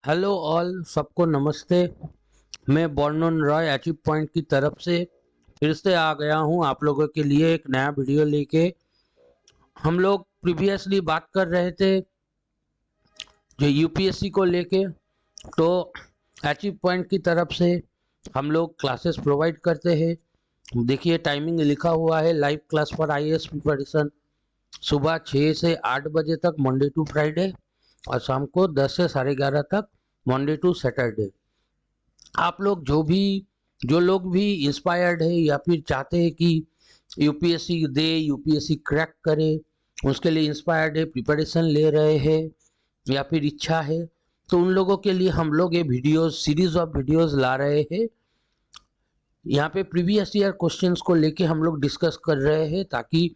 Hello all, सबको नमस्ते। मैं बॉर्नन रॉय अचीव पॉइंट की तरफ से फिर से आ गया हूं आप लोगों के लिए एक नया वीडियो लेके। हम लोग प्रीवियसली बात कर रहे थे जो यूपीएससी को लेके। तो अचीव पॉइंट की तरफ से हम लोग क्लासेस प्रोवाइड करते हैं। देखिए टाइमिंग लिखा हुआ है, live class for IAS preparation सुबह 6 से 8 बजे तक मंडे टू फ्राइडे, और शाम को 10 से 11:30 तक मंडे टू सैटरडे। आप लोग जो लोग भी इंस्पायर्ड है या फिर चाहते हैं कि यूपीएससी दे, यूपीएससी क्रैक करे, उसके लिए इंस्पायर्ड है, प्रिपरेशन ले रहे हैं या फिर इच्छा है, तो उन लोगों के लिए हम लोग ये वीडियोस, सीरीज ऑफ वीडियोस ला रहे हैं। यहाँ पे प्रीवियस ईयर क्वेश्चंस को लेके हम लोग डिस्कस कर रहे हैं, ताकि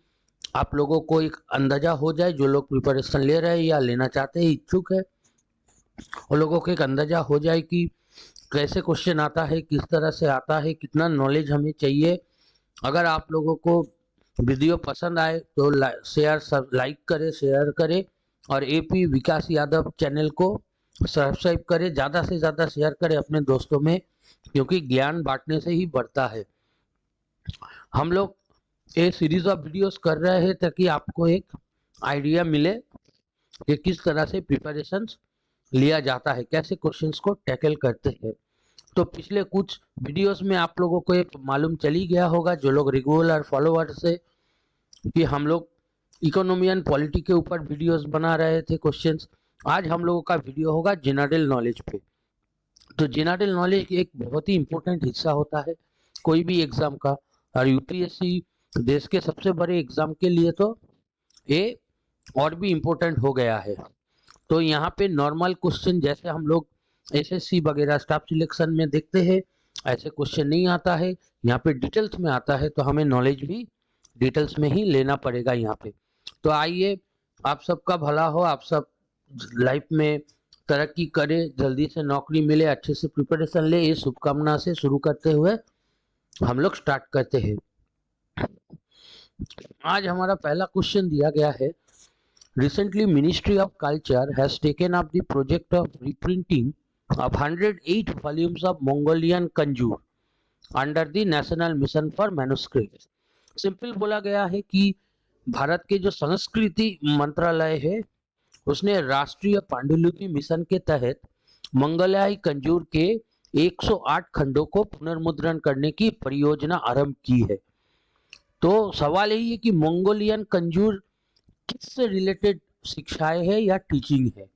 आप लोगों को एक अंदाजा हो जाए, जो लोग प्रिपरेशन ले रहे हैं या लेना चाहते हैं, इच्छुक है, उन लोगों को एक अंदाजा हो जाए कि कैसे क्वेश्चन आता है, किस तरह से आता है, कितना नॉलेज हमें चाहिए। अगर आप लोगों को वीडियो पसंद आए तो लाइक करें, शेयर करें, और एपी विकास यादव चैनल को सब्सक्राइब करें। ज़्यादा से ज़्यादा शेयर करें अपने दोस्तों में, क्योंकि ज्ञान बांटने से ही बढ़ता है। हम लोग ये सीरीज ऑफ वीडियोस कर रहे हैं ताकि आपको एक आइडिया मिले कि किस तरह से प्रिपरेशन लिया जाता है, कैसे क्वेश्चंस को टैकल करते हैं। तो पिछले कुछ वीडियोस में आप लोगों को एक मालूम चली गया होगा, जो लोग रेगुलर फॉलोअर से, कि हम लोग इकोनॉमी एंड पॉलिटी के ऊपर वीडियोस बना रहे थे क्वेश्चंस। आज हम लोगों का वीडियो होगा जनरल नॉलेज पे। तो जनरल नॉलेज एक बहुत ही इंपॉर्टेंट हिस्सा होता है कोई भी एग्जाम का, और यूपीएससी देश के सबसे बड़े एग्जाम के लिए तो ये और भी इम्पोर्टेंट हो गया है। तो यहाँ पे नॉर्मल क्वेश्चन जैसे हम लोग एसएससी वगैरह स्टाफ सिलेक्शन में देखते हैं, ऐसे क्वेश्चन नहीं आता है। यहाँ पे डिटेल्स में आता है, तो हमें नॉलेज भी डिटेल्स में ही लेना पड़ेगा यहाँ पे। तो आइए, आप सबका भला हो, आप सब लाइफ में तरक्की करें, जल्दी से नौकरी मिले, अच्छे से प्रिपरेशन ले, ये शुभकामना से शुरू करते हुए हम लोग स्टार्ट करते हैं। आज हमारा पहला क्वेश्चन दिया गया है, recently Ministry of Culture has taken up the project of reprinting of 108 volumes of Mongolian Kanjur under the National Mission for Manuscripts। Simple बोला गया है कि भारत के जो संस्कृति मंत्रालय है, उसने राष्ट्रीय पांडुलिपि मिशन के तहत मंगोलियाई कंजूर के 108 खंडों को पुनर्मुद्रण करने की परियोजना आरंभ की है। तो सवाल यही है कि मंगोलियन कंजूर किससे रिलेटेड शिक्षाएं है या टीचिंग है,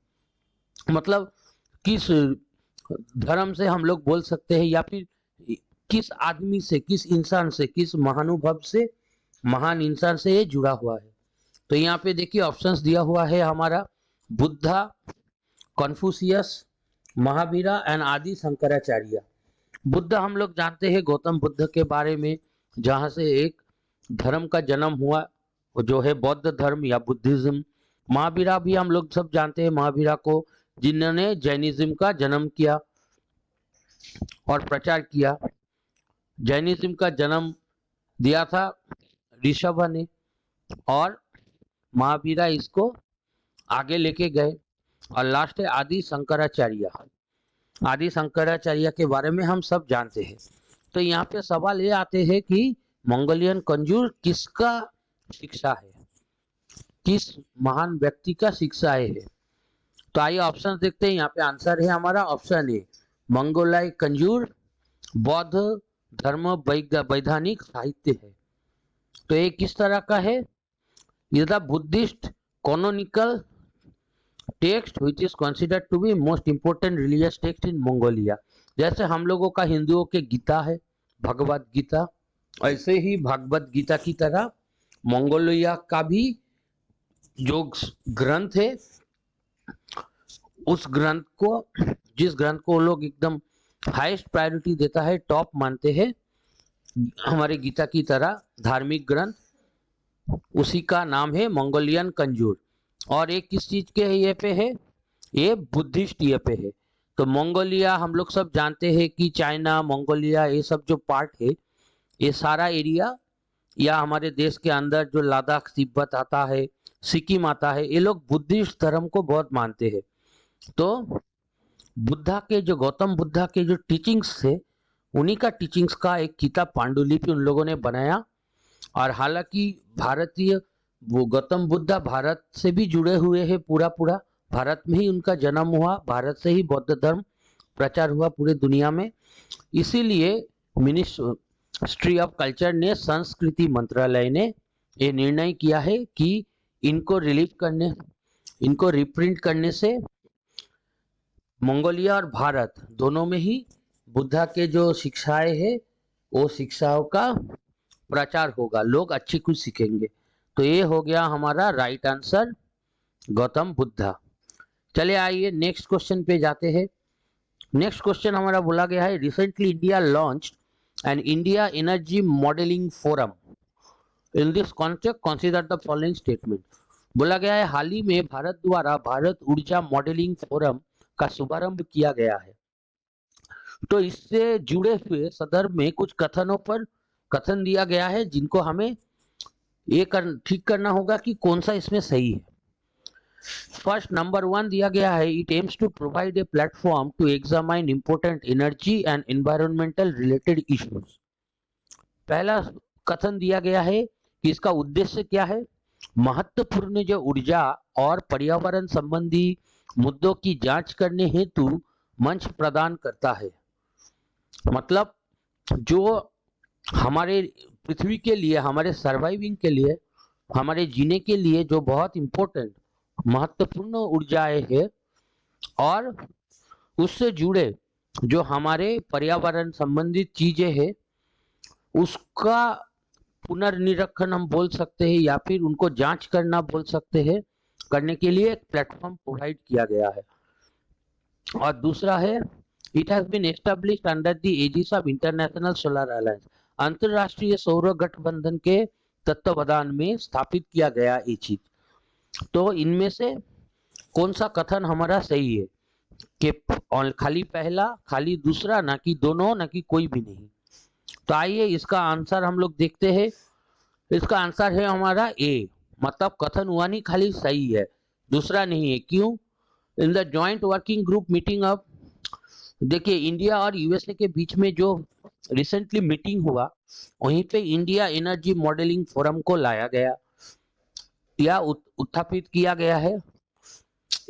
मतलब किस धर्म से हम लोग बोल सकते हैं, या फिर किस आदमी से, किस इंसान से, किस महानुभव से, महान इंसान से ये जुड़ा हुआ है। तो यहाँ पे देखिए ऑप्शंस दिया हुआ है हमारा, बुद्धा, कॉन्फ्यूशियस, महावीरा एंड आदि शंकराचार्य। बुद्ध हम लोग जानते हैं गौतम बुद्ध के बारे में, जहाँ से एक धर्म का जन्म हुआ, वो जो है बौद्ध धर्म या बुद्धिज्म। महावीरा भी हम लोग सब जानते हैं महावीरा को, जिन्होंने जैनिज्म का जन्म किया और प्रचार किया। जैनिज्म का जन्म दिया था ऋषभ ने, और महावीरा इसको आगे लेके गए। और लास्ट है आदि शंकराचार्य। आदि शंकराचार्य के बारे में हम सब जानते हैं। तो यहाँ पे सवाल ये आते हैं कि मंगोलियन कंजूर किसका शिक्षा है, किस महान व्यक्ति का शिक्षा है। तो आइए ऑप्शन देखते हैं। यहाँ पे आंसर है हमारा ऑप्शन ए, मंगोलाई कंजूर बौद्ध धर्म वैधानिक साहित्य है। तो ये किस तरह का है, ये the Buddhist canonical text which is considered to be most important religious text in Mongolia. जैसे हम लोगों का हिंदुओं के गीता है, भगवत गीता, ऐसे ही भगवत गीता की तरह मंगोलिया का भी जो ग्रंथ है, उस ग्रंथ को, जिस ग्रंथ को लोग एकदम हाईएस्ट प्रायोरिटी देता है, टॉप मानते हैं, हमारे गीता की तरह धार्मिक ग्रंथ, उसी का नाम है मंगोलियन कंजूर। और एक किस चीज के ये पे है, ये बुद्धिस्ट ये पे है। तो मंगोलिया हम लोग सब जानते हैं कि चाइना, मंगोलिया, ये सब जो पार्ट है, ये सारा एरिया, या हमारे देश के अंदर जो लद्दाख, तिब्बत आता है, सिक्किम आता है, ये लोग बुद्धिस्ट धर्म को बहुत मानते हैं। तो बुद्धा के जो गौतम बुद्धा के जो टीचिंग्स थे, उन्हीं का टीचिंग्स का एक किताब पांडुलिपि उन लोगों ने बनाया। और हालांकि भारतीय वो गौतम बुद्धा भारत से भी जुड़े हुए हैं, पूरा पूरा भारत में ही उनका जन्म हुआ, भारत से ही बौद्ध धर्म प्रचार हुआ पूरे दुनिया में। इसीलिए मिनिस्ट्री ऑफ कल्चर ने, संस्कृति मंत्रालय ने ये निर्णय किया है कि इनको इनको रिप्रिंट करने से मंगोलिया और भारत दोनों में ही बुद्धा के जो शिक्षाएं हैं वो शिक्षाओं का प्रचार होगा, लोग अच्छी कुछ सीखेंगे। तो ये हो गया हमारा राइट आंसर, गौतम बुद्धा। चले आइए नेक्स्ट क्वेश्चन पे जाते हैं। नेक्स्ट क्वेश्चन हमारा बोला गया है, recently India launched N India energy modelling forum, in this context consider the following statement. बोला गया है हाल ही में भारत द्वारा भारत ऊर्जा मॉडलिंग फोरम का शुभारंभ किया गया है। तो इससे जुड़े हुए संदर्भ में कुछ कथन दिया गया है, जिनको हमें ठीक करना होगा कि कौन सा इसमें सही है। फर्स्ट नंबर 1 दिया गया है, it aims to provide a platform to examine important energy and environmental related issues. पहला कथन दिया गया है कि इसका उद्देश्य क्या है, महत्वपूर्ण जो ऊर्जा और पर्यावरण संबंधी मुद्दों की जांच करने हेतु मंच प्रदान करता है। मतलब जो हमारे पृथ्वी के लिए, हमारे सर्वाइविंग के लिए, हमारे जीने के लिए जो बहुत इंपॉर्टेंट महत्वपूर्ण ऊर्जाएं है और उससे जुड़े जो हमारे पर्यावरण संबंधित चीजें हैं, उसका पुनर्निरीक्षण हम बोल सकते हैं या फिर उनको जांच करना बोल सकते हैं, करने के लिए एक प्लेटफॉर्म प्रोवाइड किया गया है। और दूसरा है, it has been established under the aegis of International Solar Alliance, अंतरराष्ट्रीय सौर गठबंधन के तत्वावधान में स्थापित किया गया ये चीज। तो इनमें से कौन सा कथन हमारा सही है कि खाली पहला, खाली दूसरा, ना कि दोनों, ना कि कोई भी नहीं। तो आइए इसका आंसर हम लोग देखते हैं। इसका आंसर है हमारा ए, मतलब कथन हुआ नहीं, खाली सही है, दूसरा नहीं है। क्यों? In the joint working group meeting of, देखिए इंडिया और यूएसए के बीच में जो रिसेंटली मीटिंग हुआ, वहीं पे इंडिया एनर्जी मॉडलिंग फोरम को लाया गया या उत्थापित किया गया है।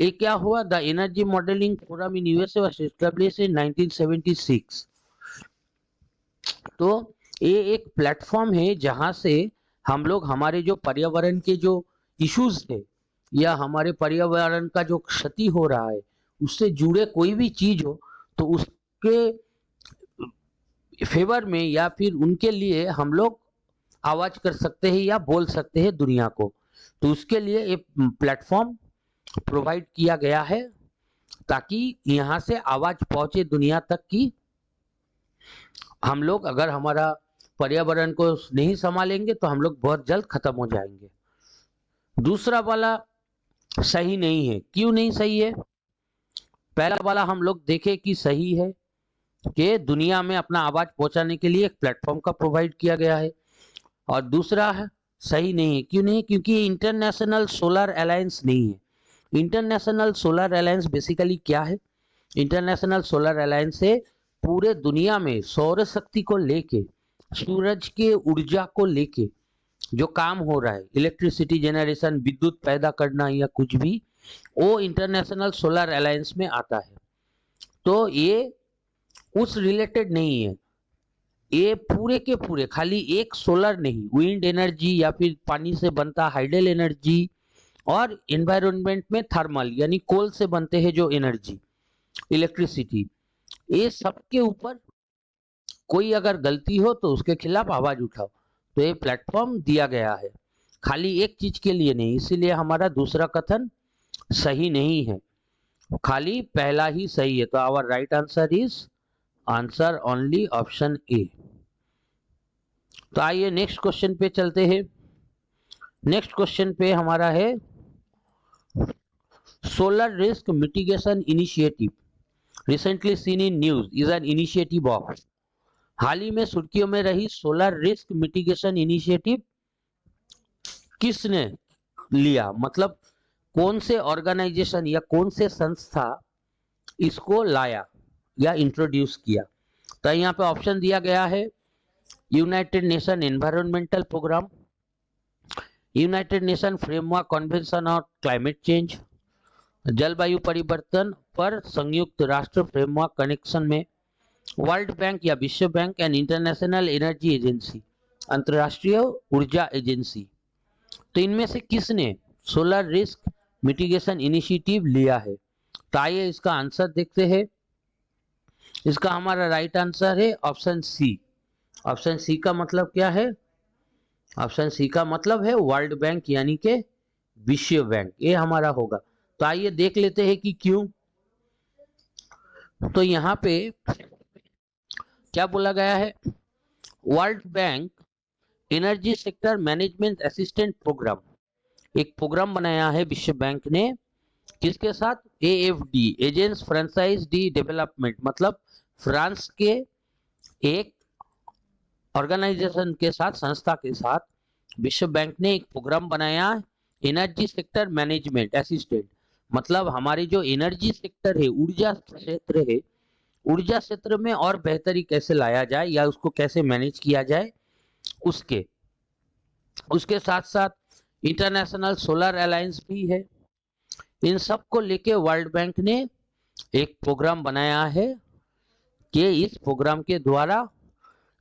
ये क्या हुआ, the energy modelling forum in USA was established in 1976। तो ये एक प्लेटफॉर्म है जहां से हम लोग हमारे जो पर्यावरण के जो इश्यूज है या हमारे पर्यावरण का जो क्षति हो रहा है उससे जुड़े कोई भी चीज हो, तो उसके फेवर में या फिर उनके लिए हम लोग आवाज कर सकते हैं या बोल सकते हैं दुनिया को। तो उसके लिए एक प्लेटफॉर्म प्रोवाइड किया गया है ताकि यहाँ से आवाज पहुंचे दुनिया तक की हम लोग अगर हमारा पर्यावरण को नहीं संभालेंगे तो हम लोग बहुत जल्द खत्म हो जाएंगे। दूसरा वाला सही नहीं है। क्यों नहीं सही है? पहला वाला हम लोग देखें कि सही है कि दुनिया में अपना आवाज पहुंचाने के लिए एक प्लेटफॉर्म का प्रोवाइड किया गया है। और दूसरा है सही नहीं है। क्यों नहीं? क्योंकि ये इंटरनेशनल सोलर अलायंस नहीं है। इंटरनेशनल सोलर अलायंस बेसिकली क्या है? इंटरनेशनल सोलर अलायंस से पूरे दुनिया में सौर शक्ति को लेके, सूरज के ऊर्जा को लेके जो काम हो रहा है, इलेक्ट्रिसिटी जनरेशन, विद्युत पैदा करना या कुछ भी, वो इंटरनेशनल सोलर अलायंस में आता है। तो ये उस रिलेटेड नहीं है। ये पूरे के पूरे खाली एक सोलर नहीं, विंड एनर्जी या फिर पानी से बनता हाइडल एनर्जी और एनवायरनमेंट में थर्मल यानी कोल से बनते हैं जो एनर्जी, इलेक्ट्रिसिटी, ये सबके ऊपर कोई अगर गलती हो तो उसके खिलाफ आवाज उठाओ। तो ये प्लेटफॉर्म दिया गया है, खाली एक चीज के लिए नहीं। इसीलिए हमारा दूसरा कथन सही नहीं है, खाली पहला ही सही है। तो our right answer is answer only option A. तो आइए नेक्स्ट क्वेश्चन पे चलते हैं। नेक्स्ट क्वेश्चन पे हमारा है solar risk mitigation initiative recently seen in news is an initiative of. हाल ही में सुर्खियों में रही सोलर रिस्क मिटिगेशन इनिशिएटिव किसने लिया, मतलब कौन से ऑर्गेनाइजेशन या कौन से संस्था इसको लाया या इंट्रोड्यूस किया। तो यहाँ पे ऑप्शन दिया गया है united nation environmental programme, united nation framework convention on climate change, जलवायु परिवर्तन पर संयुक्त राष्ट्र फ्रेमवर्क कनेक्शन में, वर्ल्ड बैंक या विश्व bank and international energy agency, अंतर्राष्ट्रीय ऊर्जा एजेंसी। तो इनमें से किसने सोलर रिस्क मिटिगेशन इनिशिएटिव लिया है? तो आइए इसका आंसर देखते हैं। इसका हमारा राइट आंसर है ऑप्शन सी। ऑप्शन सी का मतलब क्या है? ऑप्शन सी का मतलब है वर्ल्ड बैंक यानी कि विश्व बैंक, ये हमारा होगा। तो आइए देख लेते हैं कि क्यों। तो यहाँ पे क्या बोला गया है? World bank energy sector management assistant programme, एक प्रोग्राम बनाया है विश्व बैंक ने, किसके साथ? AFD, Agence Francaise de Development, मतलब फ्रांस के एक ऑर्गेनाइजेशन के साथ, संस्था के साथ विश्व बैंक ने एक प्रोग्राम बनाया एनर्जी सेक्टर मैनेजमेंट असिस्टेंट, मतलब हमारी जो एनर्जी सेक्टर है, ऊर्जा क्षेत्र है, ऊर्जा क्षेत्र में और बेहतरी कैसे लाया जाए या उसको कैसे मैनेज किया जाए, उसके साथ साथ इंटरनेशनल सोलर अलायंस भी है। इन सब को लेके वर्ल्ड बैंक ने एक प्रोग्राम बनाया है कि इस प्रोग्राम के द्वारा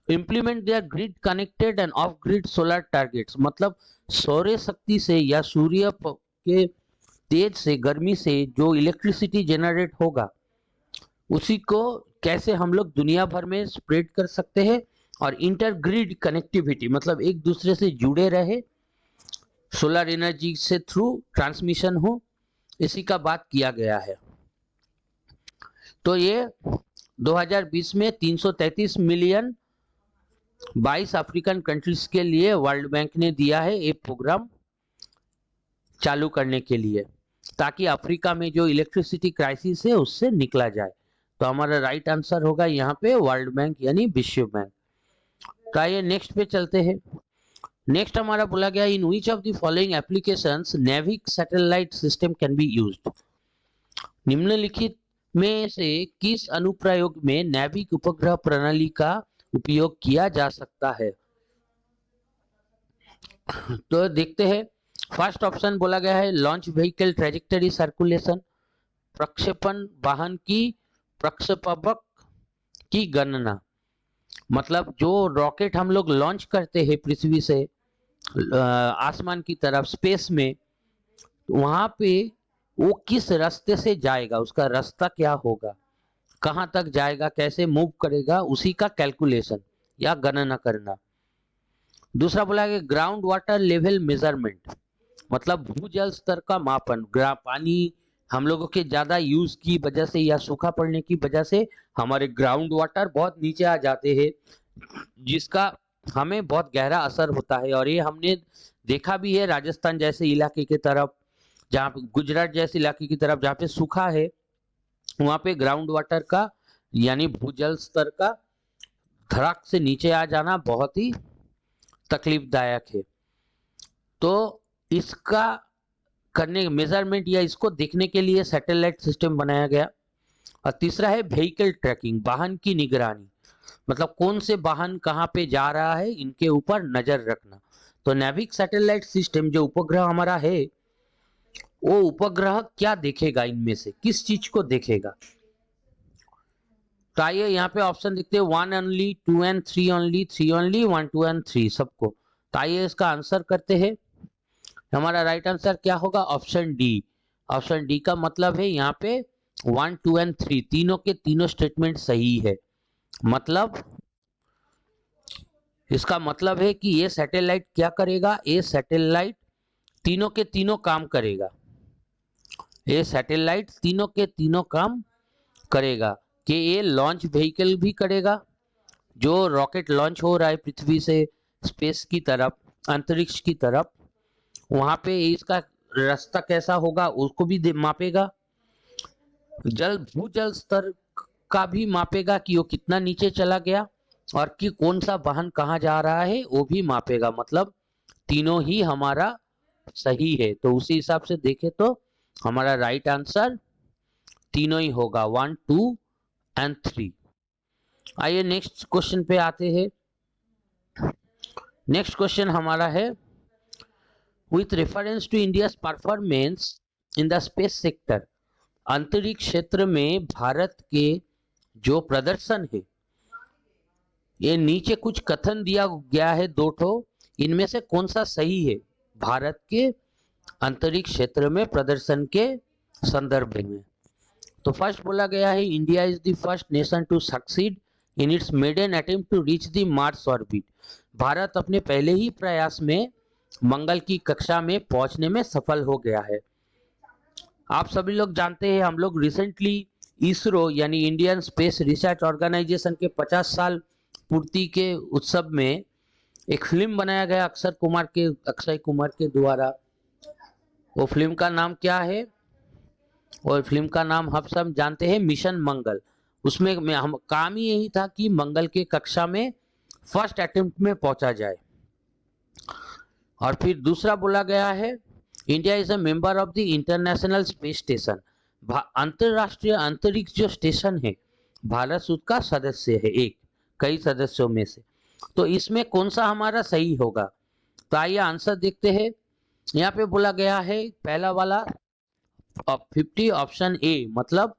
implement there grid connected end of grid solar targets, मतलब सौर शक्ति से या सूर्य के तेज से, गर्मी से जो इलेक्ट्रिसिटी जनरेट होगा उसी को कैसे हम लोग दुनिया भर में स्प्रेड कर सकते हैं, और इंटर ग्रिड कनेक्टिविटी, मतलब एक दूसरे से जुड़े रहे, सोलर एनर्जी से थ्रू ट्रांसमिशन हो, इसी का बात किया गया है। तो ये 2020 में 333 मिलियन 22 अफ्रीकन कंट्रीज के लिए वर्ल्ड बैंक ने दिया है एक प्रोग्राम चालू करने के लिए, ताकि अफ्रीका में जो इलेक्ट्रिसिटी क्राइसिस है उससे निकला जाए। तो हमारा राइट आंसर होगा यहाँ पे वर्ल्ड बैंक यानी विश्व बैंक। तो आइए नेक्स्ट पे चलते हैं। नेक्स्ट हमारा बोला गया in which of the following applications NavIC satellite system can be used, निम्नलिखित में से किस अनुप्रयोग में नेविक उपग्रह प्रणाली का उपयोग किया जा सकता है? तो देखते हैं। फर्स्ट ऑप्शन बोला गया है लॉन्च व्हीकल ट्रेजेक्टरी सर्कुलेशन, प्रक्षेपण वाहन की प्रक्षेपवक की गणना, मतलब जो रॉकेट हम लोग लॉन्च करते हैं पृथ्वी से आसमान की तरफ स्पेस में, वहां पे वो किस रास्ते से जाएगा, उसका रास्ता क्या होगा, कहां तक जाएगा, कैसे मूव करेगा, उसी का कैलकुलेशन या गणना करना। दूसरा बोला कि ग्राउंड वाटर लेवल मेजरमेंट, मतलब भूजल स्तर का मापन, पानी हम लोगों के ज्यादा यूज की वजह से या सूखा पड़ने की वजह से हमारे ग्राउंड वाटर बहुत नीचे आ जाते हैं, जिसका हमें बहुत गहरा असर होता है। और ये हमने देखा भी है राजस्थान जैसे इलाके की तरफ, जहाँ पे गुजरात जैसे इलाके की तरफ जहाँ पे सूखा है, वहां पे ग्राउंड वाटर का यानी भूजल स्तर का धड़ाक से नीचे आ जाना बहुत ही तकलीफदायक है। तो इसका करने मेजरमेंट या इसको देखने के लिए सैटेलाइट सिस्टम बनाया गया। और तीसरा है व्हीकल ट्रैकिंग, वाहन की निगरानी, मतलब कौन से वाहन कहाँ पे जा रहा है इनके ऊपर नजर रखना। तो नेविक सैटेलाइट सिस्टम जो उपग्रह हमारा है, वो उपग्रह क्या देखेगा, इनमें से किस चीज को देखेगा? तो आइए यहाँ पे ऑप्शन देखते हैं 1 only, 2 and 3 only, 3 only, 1 2 and 3 सबको। तो आइए इसका आंसर करते हैं। हमारा राइट आंसर क्या होगा? Option D. ऑप्शन डी का मतलब है यहाँ पे 1 2 एंड 3 तीनों के तीनों स्टेटमेंट सही है। मतलब इसका मतलब है कि ये सैटेलाइट क्या करेगा, ये सैटेलाइट तीनों के तीनों काम करेगा, ये सैटेलाइट तीनों के तीनों काम करेगा। कि ये लॉन्च व्हीकल भी करेगा, जो रॉकेट लॉन्च हो रहा है पृथ्वी से स्पेस की तरफ, अंतरिक्ष की तरफ, वहां पे इसका रास्ता कैसा होगा उसको भी मापेगा, भूजल स्तर का भी मापेगा कि वो कितना नीचे चला गया, और कि कौन सा वाहन कहाँ जा रहा है वो भी मापेगा। मतलब तीनों ही हमारा सही है। तो उसी हिसाब से देखे तो हमारा राइट आंसर तीनों ही होगा, 1, 2 एंड 3। आइए नेक्स्ट क्वेश्चन पे आते हैं। नेक्स्ट क्वेश्चन हमारा है, with reference to India's performance in the space sector, अंतरिक्ष क्षेत्र में भारत के जो प्रदर्शन है, ये नीचे कुछ कथन दिया गया है 2 ठो, इनमें से कौन सा सही है भारत के अंतरिक्ष क्षेत्र में प्रदर्शन के संदर्भ में। तो फर्स्ट बोला गया है, India is the first nation to succeed in its maiden attempt to reach the Mars orbit. Bharat अपने पहले ही प्रयास में मंगल की कक्षा में पहुंचने में सफल हो गया है। आप सभी लोग जानते हैं, हम लोग रिसेंटली इसरो यानी इंडियन स्पेस रिसर्च ऑर्गेनाइजेशन के 50 साल पूर्ति के उत्सव में एक फिल्म बनाया गया अक्षय कुमार के द्वारा। वो फिल्म का नाम क्या है? और फिल्म का नाम हम सब जानते हैं, मिशन मंगल। उसमें हम काम ही यही था कि मंगल के कक्षा में फर्स्ट अटेम्प्ट में पहुंचा जाए। और फिर दूसरा बोला गया है, India is a member of the international space station. अंतरराष्ट्रीय अंतरिक्ष जो स्टेशन है, भारत उसका सदस्य है, एक कई सदस्यों में से। तो इसमें कौन सा हमारा सही होगा? तो आइए आंसर देखते हैं। यहाँ पे बोला गया है पहला वाला 50 ऑप्शन ए, मतलब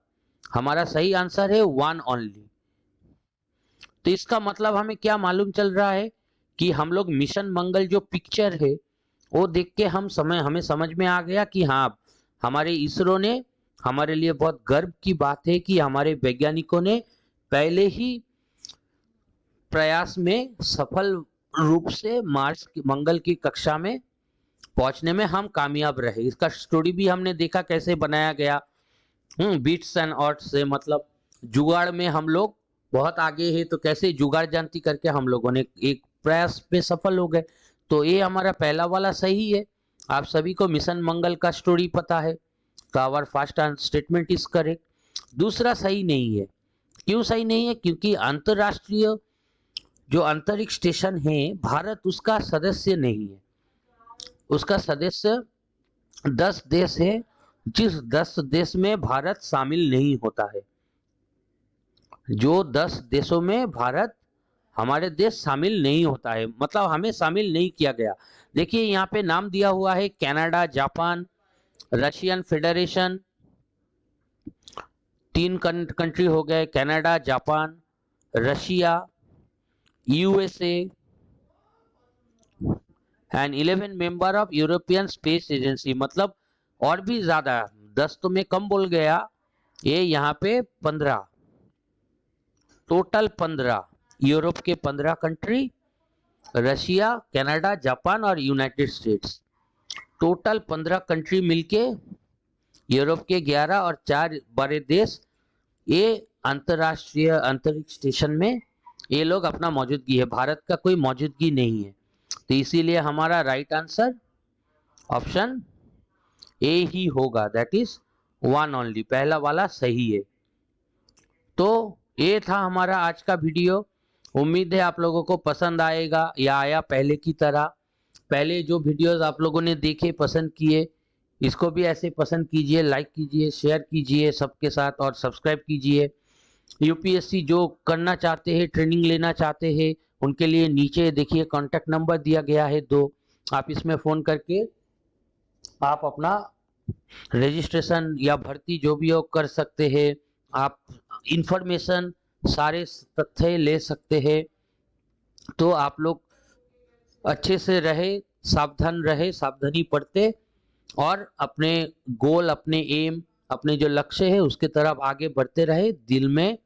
हमारा सही आंसर है 1 ओनली। तो इसका मतलब हमें क्या मालूम चल रहा है कि हम लोग मिशन मंगल जो पिक्चर है वो देख के हमें समझ में आ गया कि हाँ, हमारे इसरो ने, हमारे लिए बहुत गर्व की बात है कि हमारे वैज्ञानिकों ने पहले ही प्रयास में सफल रूप से मंगल की कक्षा में पहुंचने में हम कामयाब रहे। इसका स्टोरी भी हमने देखा कैसे बनाया गया, बीट्स एंड ऑड्स से, मतलब जुगाड़ में हम लोग बहुत आगे हैं, तो कैसे जुगाड़ जानती करके हम लोगों ने एक प्रयास पे सफल हो गए। तो ये हमारा पहला वाला सही है। आप सभी को मिशन मंगल का स्टोरी पता है, तो our first statement is correct. दूसरा सही नहीं है। क्यों सही नहीं है? क्योंकि अंतरराष्ट्रीय जो अंतरिक्ष स्टेशन है, भारत उसका सदस्य नहीं है। उसका सदस्य 10 देश है, जिस 10 देश में भारत शामिल नहीं होता है। जो 10 देशों में भारत, हमारे देश शामिल नहीं होता है, मतलब हमें शामिल नहीं किया गया। देखिए यहाँ पे नाम दिया हुआ है Canada, Japan, Russian federation, 3 country हो गए, Canada, Japan, Russia, USA and 11 member of European space agency. मतलब और भी ज्यादा, 10 तो मैं कम बोल गया, ये यहाँ पे 15, टोटल 15, यूरोप के 15 कंट्री, रशिया, कनाडा, जापान और यूनाइटेड स्टेट्स, टोटल 15 कंट्री मिलके यूरोप के 11 और 4 बड़े देश, ये अंतरराष्ट्रीय अंतरिक्ष स्टेशन में ये लोग अपना मौजूदगी है। भारत का कोई मौजूदगी नहीं है। तो इसीलिए हमारा राइट आंसर ऑप्शन ए ही होगा, दैट इज 1 ओनली, पहला वाला सही है। तो ये था हमारा आज का वीडियो। उम्मीद है आप लोगों को पसंद आएगा या आया पहले की तरह। पहले जो वीडियोस आप लोगों ने देखे, पसंद किए, इसको भी ऐसे पसंद कीजिए, लाइक कीजिए, शेयर कीजिए सबके साथ और सब्सक्राइब कीजिए। यूपीएससी जो करना चाहते हैं, ट्रेनिंग लेना चाहते हैं, उनके लिए नीचे देखिए कॉन्टैक्ट नंबर दिया गया है 2, आप इसमें फ़ोन करके आप अपना रजिस्ट्रेशन या भर्ती जो भी हो कर सकते हैं। आप इंफॉर्मेशन सारे तथ्य ले सकते हैं। तो आप लोग अच्छे से रहे, सावधान रहे, सावधानी बरते और अपने गोल, अपने एम, अपने जो लक्ष्य है उसके तरफ आगे बढ़ते रहे, दिल में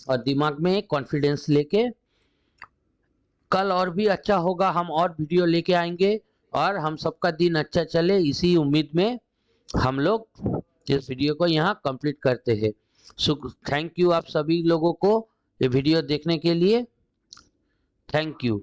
और दिमाग में कॉन्फिडेंस लेके। कल और भी अच्छा होगा, हम और वीडियो लेके आएंगे और हम सबका दिन अच्छा चले, इसी उम्मीद में हम लोग इस वीडियो को यहाँ कंप्लीट करते हैं। थैंक यू आप सभी लोगों को ये वीडियो देखने के लिए। Thank you.